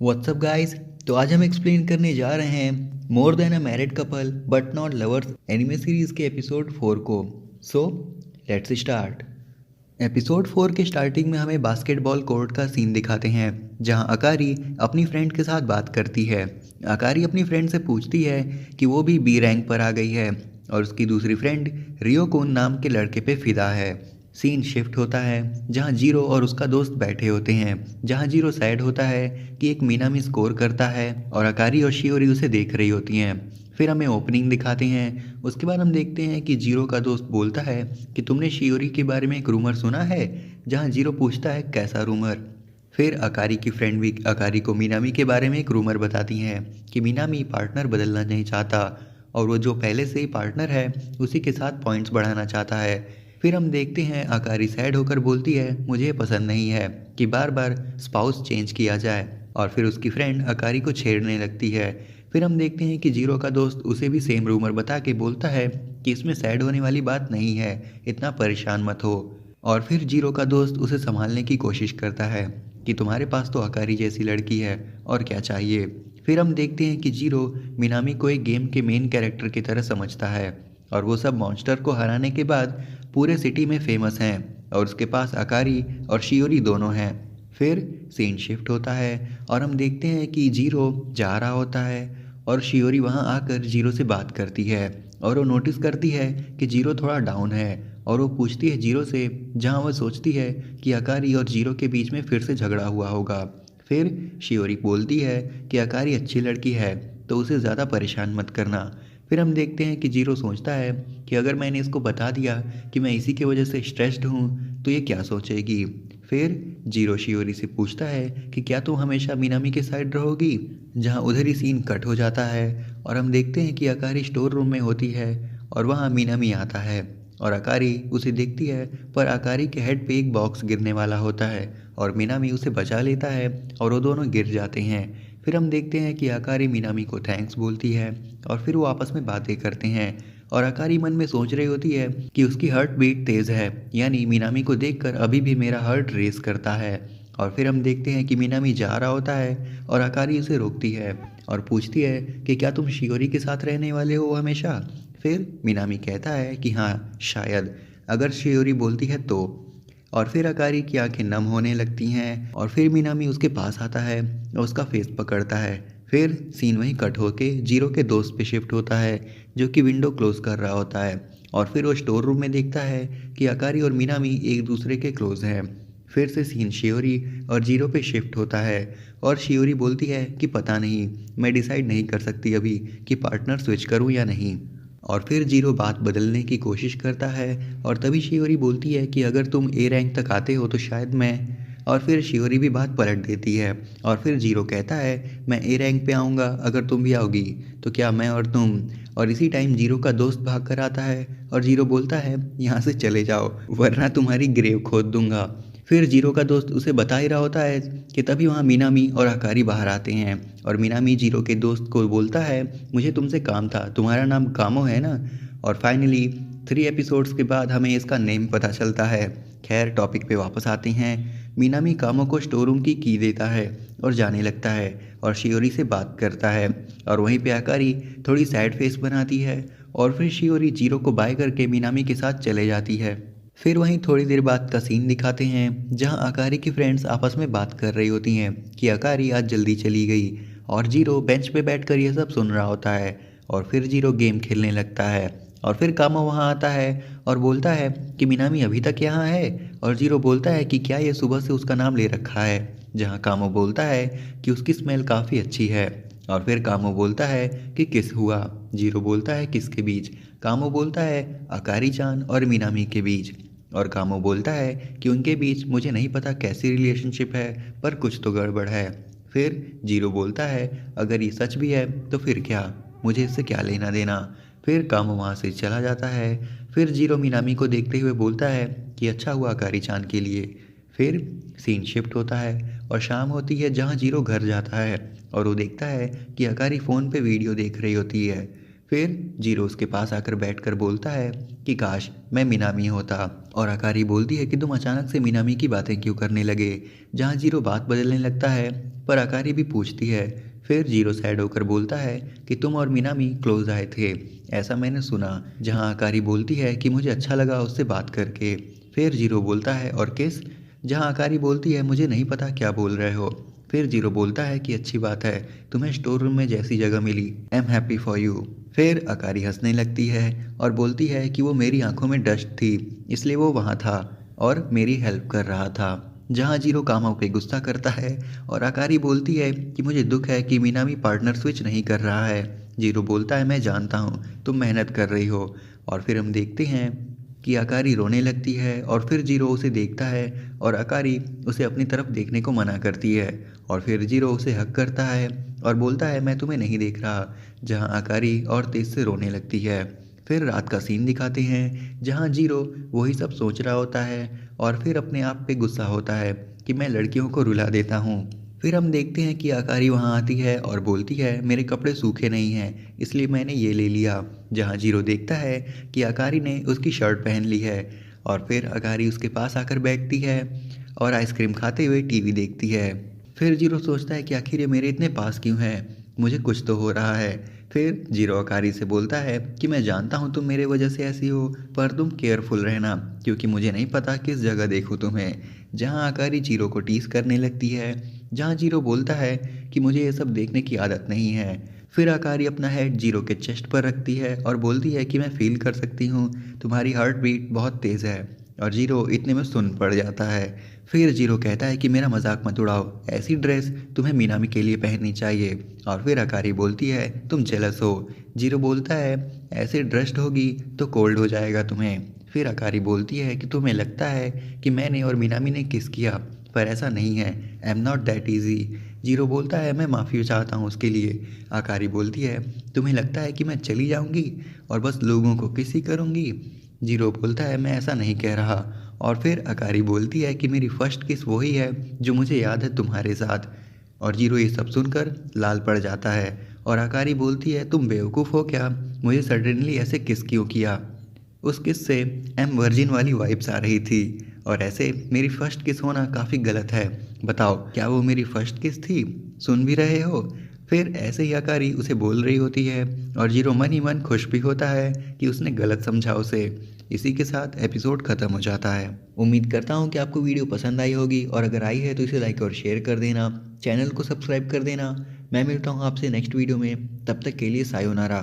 WhatsApp guys. तो आज हम एक्सप्लेन करने जा रहे हैं more than a married couple but not lovers anime series के एपिसोड 4 को। So let's start. एपिसोड 4 के स्टार्टिंग में हमें बास्केटबॉल कोर्ट का सीन दिखाते हैं जहां अकारी अपनी फ्रेंड के साथ बात करती है। अकारी अपनी फ्रेंड से पूछती है कि वो भी बी रैंक पर आ गई है और उसकी दूसरी फ्रेंड रियो कुन नाम के लड़के पे फिदा है। सीन शिफ्ट होता है जहां जीरो और उसका दोस्त बैठे होते हैं, जहां जीरो सैड होता है कि एक मीनामी स्कोर करता है और अकारी और शियोरी उसे देख रही होती हैं। फिर हमें ओपनिंग दिखाते हैं। उसके बाद हम देखते हैं कि जीरो का दोस्त बोलता है कि तुमने शियोरी के बारे में एक रूमर सुना है, जहां जीरो पूछता है कैसा रूमर। फिर अकारी की फ्रेंड भी अकारी को मीनामी के बारे में एक रूमर बताती हैं कि मीनामी पार्टनर बदलना नहीं चाहता और वो जो पहले से ही पार्टनर है उसी के साथ पॉइंट्स बढ़ाना चाहता है। फिर हम देखते हैं अकारी सैड होकर बोलती है मुझे ये पसंद नहीं है कि बार बार स्पाउस चेंज किया जाए, और फिर उसकी फ्रेंड अकारी को छेड़ने लगती है। फिर हम देखते हैं कि जीरो का दोस्त उसे भी सेम रूमर बता के बोलता है कि इसमें सैड होने वाली बात नहीं है, इतना परेशान मत हो। और फिर जीरो का दोस्त उसे संभालने की कोशिश करता है कि तुम्हारे पास तो अकारी जैसी लड़की है और क्या चाहिए। फिर हम देखते हैं कि जीरो मिनामी को एक गेम के मेन कैरेक्टर की तरह समझता है और वो सब मॉन्स्टर को हराने के बाद पूरे सिटी में फेमस हैं और उसके पास अकारी और शियोरी दोनों हैं। फिर सीन शिफ्ट होता है और हम देखते हैं कि जीरो जा रहा होता है और शियोरी वहाँ आकर जीरो से बात करती है और वो नोटिस करती है कि जीरो थोड़ा डाउन है और वो पूछती है जीरो से, जहाँ वह सोचती है कि अकारी और जीरो के बीच में फिर से झगड़ा हुआ होगा। फिर शियोरी बोलती है कि अकारी अच्छी लड़की है तो उसे ज़्यादा परेशान मत करना। फिर हम देखते हैं कि जीरो सोचता है कि अगर मैंने इसको बता दिया कि मैं इसी की वजह से स्ट्रेस्ड हूँ तो ये क्या सोचेगी। फिर जीरो शियोरी से पूछता है कि क्या तुम हमेशा मिनामी के साइड रहोगी, जहाँ उधर ही सीन कट हो जाता है और हम देखते हैं कि अकारी स्टोर रूम में होती है और वहाँ मिनामी आता है और अकारी उसे देखती है, पर अकारी के हेड पे एक बॉक्स गिरने वाला होता है और मिनामी उसे बचा लेता है और वो दोनों गिर जाते हैं। फिर हम देखते हैं कि अकारी मिनामी को थैंक्स बोलती है और फिर वो आपस में बातें करते हैं और अकारी मन में सोच रही होती है कि उसकी हार्ट बीट तेज़ है, यानी मिनामी को देखकर अभी भी मेरा हार्ट रेस करता है। और फिर हम देखते हैं कि मिनामी जा रहा होता है और अकारी उसे रोकती है और पूछती है कि क्या तुम शियोरी के साथ रहने वाले हो हमेशा। फिर मिनामी कहता है कि हाँ शायद, अगर शियोरी बोलती है तो। और फिर अकारी की आंखें नम होने लगती हैं और फिर मिनामी उसके पास आता है और उसका फेस पकड़ता है। फिर सीन वहीं कट होके जीरो के दोस्त पे शिफ्ट होता है जो कि विंडो क्लोज कर रहा होता है और फिर वो स्टोर रूम में देखता है कि अकारी और मिनामी एक दूसरे के क्लोज हैं। फिर से सीन शियोरी और जीरो पे शिफ्ट होता है और शियोरी बोलती है कि पता नहीं, मैं डिसाइड नहीं कर सकती अभी कि पार्टनर स्विच करूं या नहीं। और फिर जीरो बात बदलने की कोशिश करता है और तभी शियोरी बोलती है कि अगर तुम ए रैंक तक आते हो तो शायद मैं। और फिर शियोरी भी बात पलट देती है और फिर जीरो कहता है मैं ए रैंक पे आऊँगा अगर तुम भी आओगी, तो क्या मैं और तुम। और इसी टाइम जीरो का दोस्त भाग कर आता है और जीरो बोलता है यहाँ से चले जाओ वरना तुम्हारी ग्रेव खोद दूंगा। फिर जीरो का दोस्त उसे बता ही रहा होता है कि तभी वहाँ मिनामी और अकारी बाहर आते हैं और मिनामी जीरो के दोस्त को बोलता है मुझे तुमसे काम था, तुम्हारा नाम कामो है ना। और फाइनली 3 एपिसोड्स के बाद हमें इसका नेम पता चलता है। खैर टॉपिक पे वापस आते हैं। मिनामी कामो को स्टोर रूम की देता है और जाने लगता है और शियोरी से बात करता है और वहीं पे अकारी थोड़ी सैड फेस बनाती है और फिर शियोरी जीरो को बाय करके मिनामी के साथ चले जाती है। फिर वहीं थोड़ी देर बाद का सीन दिखाते हैं जहां अकारी की फ्रेंड्स आपस में बात कर रही होती हैं कि अकारी आज जल्दी चली गई और जीरो बेंच पे बैठकर ये सब सुन रहा होता है और फिर जीरो गेम खेलने लगता है और फिर कामो वहाँ आता है और बोलता है कि मिनामी अभी तक यहाँ है और जीरो बोलता है कि क्या ये सुबह से उसका नाम ले रखा है, जहाँ कामो बोलता है कि उसकी स्मेल काफ़ी अच्छी है। और फिर कामो बोलता है कि किस हुआ, जीरो बोलता है किसके बीच, कामो बोलता है अकारी चान और मिनामी के बीच। और कामो बोलता है कि उनके बीच मुझे नहीं पता कैसी रिलेशनशिप है पर कुछ तो गड़बड़ है। फिर जीरो बोलता है अगर ये सच भी है तो फिर क्या, मुझे इससे क्या लेना देना। फिर कामो वहाँ से चला जाता है। फिर जीरो मिनामी को देखते हुए बोलता है कि अच्छा हुआ अकारी चान के लिए। फिर सीन शिफ्ट होता है और शाम होती है जहाँ जीरो घर जाता है और वो देखता है कि अकारी फ़ोन पे वीडियो देख रही होती है। फिर जीरो उसके पास आकर बैठकर बोलता है कि काश मैं मिनामी होता। और अकारी बोलती है कि तुम अचानक से मिनामी की बातें क्यों करने लगे। जहाँ जीरो बात बदलने लगता है पर अकारी भी पूछती है। फिर जीरो सैड होकर बोलता है कि तुम और मिनामी क्लोज आए थे, ऐसा मैंने सुना। जहाँ अकारी बोलती है कि मुझे अच्छा लगा उससे बात करके। फिर जीरो बोलता है और किस। जहाँ अकारी बोलती है मुझे नहीं पता क्या बोल रहे हो। फिर जीरो बोलता है कि अच्छी बात है, तुम्हें स्टोर रूम में जैसी जगह मिली, I am happy for you. फिर अकारी हंसने लगती है और बोलती है कि वो मेरी आंखों में डस्ट थी, इसलिए वो वहाँ था और मेरी हेल्प कर रहा था। जहाँ जीरो कामाओ पे गुस्सा करता है और अकारी बोलती है कि मुझे दुख है कि मिनामी पार्टनर स्विच नहीं कर रहा है। जीरो बोलता है मैं जानता हूँ तुम मेहनत कर रही हो। और फिर हम देखते हैं कि अकारी रोने लगती है और फिर जीरो उसे देखता है और अकारी उसे अपनी तरफ देखने को मना करती है। और फिर जीरो उसे हक करता है और बोलता है मैं तुम्हें नहीं देख रहा। जहाँ अकारी और तेज से रोने लगती है। फिर रात का सीन दिखाते हैं जहाँ जीरो वही सब सोच रहा होता है और फिर अपने आप पे गुस्सा होता है कि मैं लड़कियों को रुला देता हूँ। फिर हम देखते हैं कि अकारी वहाँ आती है और बोलती है मेरे कपड़े सूखे नहीं हैं इसलिए मैंने ये ले लिया। जहाँ जीरो देखता है कि अकारी ने उसकी शर्ट पहन ली है। और फिर अकारी उसके पास आकर बैठती है और आइसक्रीम खाते हुए टीवी देखती है। फिर जीरो सोचता है कि आखिर ये मेरे इतने पास क्यों है, मुझे कुछ तो हो रहा है। फिर जीरो अकारी से बोलता है कि मैं जानता हूँ तुम मेरे वजह से ऐसी हो, पर तुम केयरफुल रहना क्योंकि मुझे नहीं पता किस जगह देखूँ तुम्हें। जहाँ अकारी जीरो को टीस करने लगती है। जहाँ जीरो बोलता है कि मुझे ये सब देखने की आदत नहीं है। फिर अकारी अपना हेड जीरो के चेस्ट पर रखती है और बोलती है कि मैं फील कर सकती हूँ तुम्हारी हार्ट बीट बहुत तेज़ है। और जीरो इतने में सुन पड़ जाता है। फिर जीरो कहता है कि मेरा मजाक मत उड़ाओ, ऐसी ड्रेस तुम्हें मिनामी के लिए पहननी चाहिए। और फिर अकारी बोलती है तुम जेलस हो। जीरो बोलता है ऐसे ड्रेस्ड होगी तो कोल्ड हो जाएगा तुम्हें। फिर अकारी बोलती है कि तुम्हें लगता है कि मैंने और मिनामी ने किस किया, पर ऐसा नहीं है, I am not that easy. Zero बोलता है मैं माफ़ी चाहता हूँ उसके लिए। अकारी बोलती है तुम्हें लगता है कि मैं चली जाऊँगी और बस लोगों को किसी करूँगी। जीरो बोलता है मैं ऐसा नहीं कह रहा। और फिर अकारी बोलती है कि मेरी फर्स्ट किस वही है जो मुझे याद है तुम्हारे साथ। और जीरो ये सब सुनकर लाल पड़ जाता है और अकारी बोलती है तुम बेवकूफ़ हो क्या, मुझे सडनली ऐसे किस क्यों किया। उस किस से एम वर्जिन वाली वाइब्स आ रही थी और ऐसे मेरी फर्स्ट किस होना काफ़ी गलत है। बताओ क्या वो मेरी फर्स्ट किस थी, सुन भी रहे हो। फिर ऐसे ही अकारी उसे बोल रही होती है और जीरो मन ही मन खुश भी होता है कि उसने गलत समझा उसे। इसी के साथ एपिसोड ख़त्म हो जाता है। उम्मीद करता हूँ कि आपको वीडियो पसंद आई होगी और अगर आई है तो इसे लाइक और शेयर कर देना, चैनल को सब्सक्राइब कर देना। मैं मिलता हूँ आपसे नेक्स्ट वीडियो में, तब तक के लिए सायोनारा।